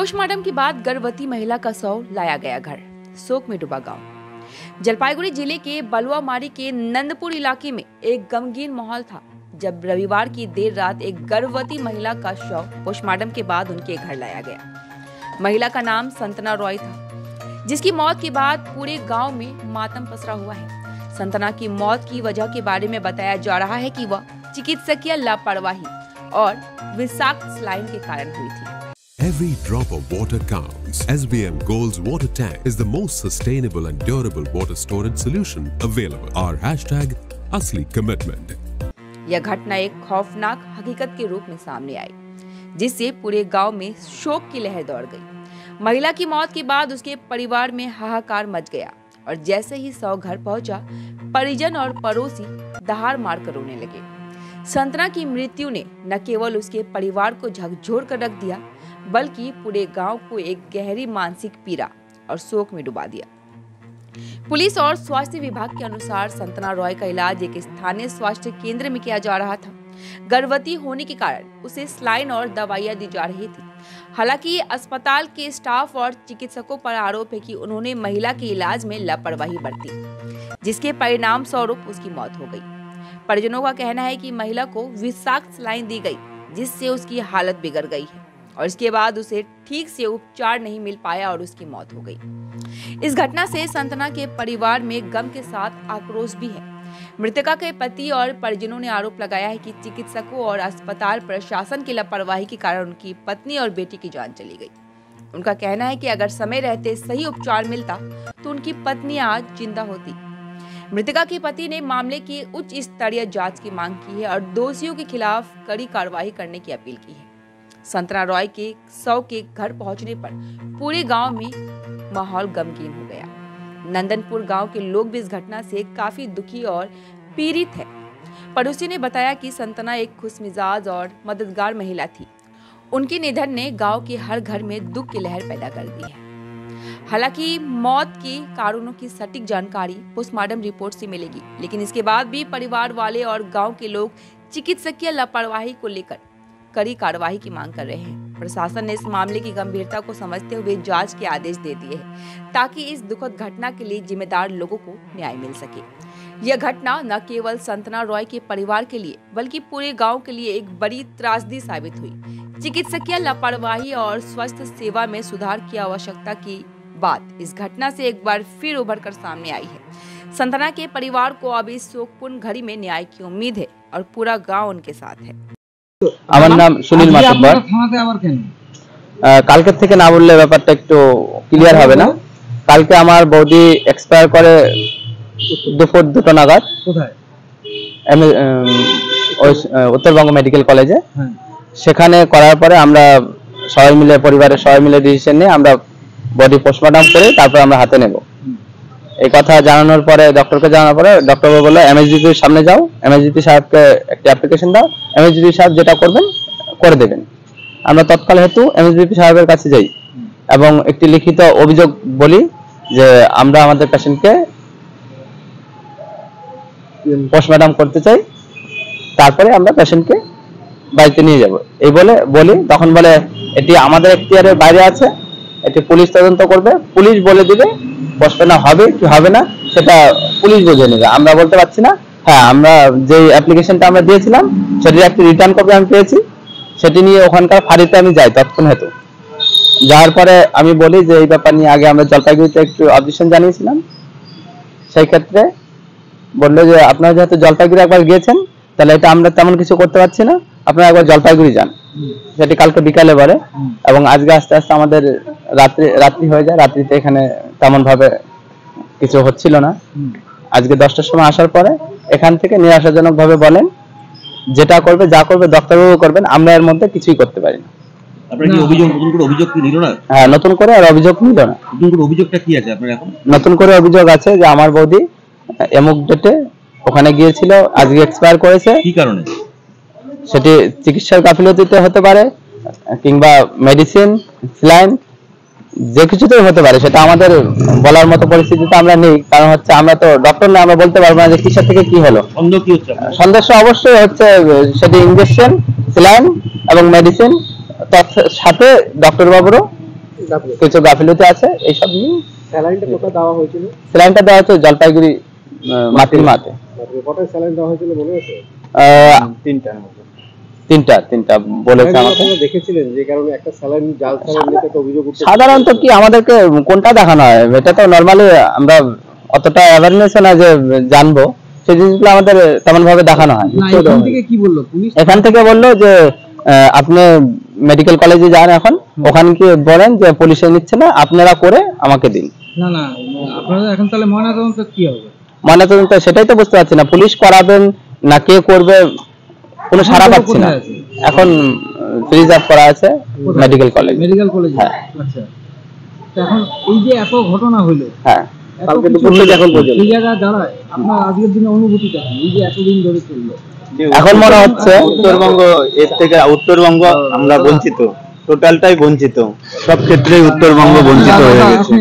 Postmortem के बाद गर्भवती महिला का शव लाया गया घर। शोक में डूबा गांव। जलपाईगुड़ी जिले के बलुआमारी के नंदपुर इलाके में एक गमगीन माहौल था जब रविवार की देर रात एक गर्भवती महिला का शव पोस्टमार्टम के बाद उनके घर लाया गया। महिला का नाम संतना रॉय था, जिसकी मौत के बाद पूरे गांव में मातम पसरा हुआ है। संतना की मौत की वजह के बारे में बताया जा रहा है कि वह चिकित्सकीय लापरवाही और विषाक्त सलाइन के कारण हुई थी। Every drop of water counts. SBM Gold's water tank is the most sustainable and durable water storage solution available. Our hashtag असली commitment. यह घटना एक खौफनाक हकीकत के रूप में सामने आई, जिससे पूरे गांव में शोक की लहर दौड़ गई। महिला की मौत के बाद उसके परिवार में हाहाकार मच गया और जैसे ही शव घर पहुंचा, परिजन और पड़ोसी दहाड़ मारकर रोने लगे। संतना की मृत्यु ने न केवल उसके परिवार को झकझोर कर रख दिया, बल्कि पूरे गांव को एक गहरी मानसिक पीड़ा और शोक में डुबा दिया। पुलिस और स्वास्थ्य विभाग के अनुसार संतना रॉय का इलाज एक स्थानीय स्वास्थ्य केंद्र में किया जा रहा था। गर्भवती होने के कारण उसे सलाइन और दवाइयां दी जा रही थी। हालांकि अस्पताल के स्टाफ और चिकित्सकों पर आरोप है कि उन्होंने महिला के इलाज में लापरवाही बरती, जिसके परिणाम स्वरूप उसकी मौत हो गई। परिजनों का कहना है कि महिला को विषाक्त सलाइन दी गई, जिससे उसकी हालत बिगड़ गई है और इसके बाद उसे ठीक से उपचार नहीं मिल पाया और उसकी मौत हो गई। इस घटना से संतना के परिवार में गम के साथ आक्रोश भी है। मृतका के पति और परिजनों ने आरोप लगाया है कि चिकित्सकों और अस्पताल प्रशासन की लापरवाही के कारण उनकी पत्नी और बेटी की जान चली गई। उनका कहना है कि अगर समय रहते सही उपचार मिलता तो उनकी पत्नी आज जिंदा होती। मृतका के पति ने मामले की उच्च स्तरीय जांच की मांग की है और दोषियों के खिलाफ कड़ी कार्रवाई करने की अपील की है। संतना रॉय के शव के घर पहुंचने पर पूरे गांव में माहौल गमगीन हो गया। नंदनपुर गांव के लोग भी इस घटना से काफी दुखी और पीड़ित है। पड़ोसी ने बताया कि संतना एक खुशमिजाज और मददगार महिला थी। उनके निधन ने गांव के हर घर में दुख की लहर पैदा कर दी है। हालांकि मौत के कारणों की सटीक जानकारी पोस्टमार्टम रिपोर्ट से मिलेगी, लेकिन इसके बाद भी परिवार वाले और गांव के लोग चिकित्सकीय लापरवाही को लेकर कड़ी कार्रवाई की मांग कर रहे हैं। प्रशासन ने इस मामले की गंभीरता को समझते हुए जांच के आदेश दे दिए हैं, ताकि इस दुखद घटना के लिए जिम्मेदार लोगों को न्याय मिल सके। यह घटना न केवल संतना रॉय के परिवार के लिए बल्कि पूरे गांव के लिए एक बड़ी त्रासदी साबित हुई। चिकित्सकीय लापरवाही और स्वास्थ्य सेवा में सुधार की आवश्यकता की बात इस घटना से एक बार फिर उभर कर सामने आई है। संतना के परिवार को अब इस शोकपूर्ण घड़ी में न्याय की उम्मीद है और पूरा गाँव उनके साथ है। আমার নাম সুনীল মাতব্বর। কালকে থেকে না বললে ব্যাপারটা একটু ক্লিয়ার হবে না। কালকে আমার বৌদি এক্সপায়ার করে দুপুর 2টা নাগাদ। কোথায়? উত্তরবঙ্গ মেডিকেল কলেজে। সেখানে করার পরে আমরা সবাই মিলে পরিবারের সবাই মিলে ডিসিশন নিয়ে আমরা বডি পোস্টমর্টম করে তারপর আমরা হাতে নেব। এই কথা জানানোর পরে ডক্টরকে জানানোর পরে ডক্টর বলল এমএসডিপির সামনে যাও, এমএসডিপি সাহেবকে একটা অ্যাপ্লিকেশন দাও, এমএসডিপি সাহেব যেটা করবেন করে দেবেন। আমরা তৎকাল হেতু এমএসডিপি সাহেবের কাছে যাই এবং একটি লিখিত অভিযোগ বলি যে আমরা আমাদের পেশেন্টকে পোস্টমর্টম করতে চাই, তারপরে আমরা পেশেন্টকে বাড়িতে নিয়ে যাব এই বলে বলি। তখন বলে এটি আমাদের এখতিয়ারের বাইরে আছে, এটি পুলিশ তদন্ত করবে, পুলিশ বলে দিবে পোস্টমর্টম হবে কি হবে না সেটা পুলিশ বুঝে নেবে, আমরা বলতে পারছি না। হ্যাঁ, আমরা যে অ্যাপ্লিকেশনটা আমরা দিয়েছিলাম সেটির একটি রিটার্ন কপি আমি পেয়েছি, সেটি নিয়ে ওখানকার ফাঁড়িতে আমি যাই তৎক্ষণ হেতু। যাওয়ার পরে আমি বলি যে এই ব্যাপার নিয়ে আগে আমরা জলপাইগুড়িতে একটু অবজেকশন জানিয়েছিলাম। সেই ক্ষেত্রে বললো যে আপনারা যেহেতু জলপাইগুড়ি একবার গিয়েছেন তাহলে এটা আমরা তেমন কিছু করতে পারছি না, আপনারা একবার জলপাইগুড়ি যান। সেটি কালকে বিকালে বলে এবং আজকে আস্তে আস্তে আমাদের রাত্রি হয়ে যায়। রাত্রিতে এখানে তেমন ভাবে কিছু হচ্ছিল না। আজকে 10টার সময় আসার পরে এখান থেকে নিরাশাজনক ভাবে বলেন যেটা করবে যা করবে ডাক্তারবাবু করবেন, আমরা এর মধ্যে কিছুই করতে পারি না। আপনারা কি নতুন করে অভিযোগ কি নিল না? হ্যাঁ, নতুন করে আর অভিযোগ নিল না। নতুন করে অভিযোগটা কি আছে আপনার এখন? নতুন করে অভিযোগ আছে যে আমার বৌদি এমুক ডেটে ওখানে গিয়েছিল, আজকে এক্সপায়ার করেছে। কি কারণে? সেটি চিকিৎসার গাফিলতিতে হতে পারে কিংবা মেডিসিন স্যালাইন যে কিছুতেই হতে পারে, সেটা আমাদের বলার মতো পরিস্থিতিতে আমরা নেই। কারণ হচ্ছে আমরা তো ডক্টর না, আমরা বলতে পারবো না যে কিসের থেকে কি হলো। সন্দেহ কি হচ্ছে? সন্দেহ অবশ্যই হচ্ছে সেটি ইনজেকশন স্যালাইন এবং মেডিসিন, তার সাথে ডক্টর বাবুরও কিছু গাফিলতি আছে, এইসব নিয়ে। স্যালাইনটা কোথায় দেওয়া হয়েছিল? স্যালাইনটা দেওয়া হচ্ছে জলপাইগুড়ি মাতৃমাতে। কটায় স্যালাইন দেওয়া হয়েছিল মনে আছে? তিনটা বলেছে আমাকে। দেখেছিলেন যে কারণে একটা স্যালাইন জাল স্যালাইন নিতে একটা অভিযোগ উঠেছে। সাধারণত কি আমাদেরকে কোনটা দেখানো হয়, এটা তো নরমালি আমরা অতটা অ্যাওয়ারনেস না যে জানবো, সেই জিনিসগুলো আমাদের তেমন ভাবে দেখানো হয়। এখান থেকে কি বললো পুলিশ? এখান থেকে বললো যে আপনি মেডিকেল কলেজে যান, এখন ওখানে কি বলেন যে পুলিশে নিচ্ছে না, আপনারা করে আমাকে দিন। না আপনারা এখন তাহলে ময়নাতদন্ত কি হবে? ময়নাতদন্ত সেটাই তো বুঝতে পারছি না, পুলিশ করাবেন না কে করবে, কোনো সাড়া পাচ্ছি না। এখন রিজার্ভ করা আছে মেডিকেল কলেজ। হ্যাঁ। আচ্ছা, এখন এই যে এত ঘটনা হলো, হ্যাঁ, কালকে দুপুর থেকে এখন পর্যন্ত এই জায়গায় দাঁড়ায় আপনার আজকের দিনে অনুভূতিটা কি? এই যে এতদিন ধরে চললো, এখন মনে হচ্ছে উত্তরবঙ্গ এর থেকে উত্তরবঙ্গ আমরা বঞ্চিত, টোটালটাই বঞ্চিত, সব ক্ষেত্রে উত্তরবঙ্গ বঞ্চিত হয়ে গেছে।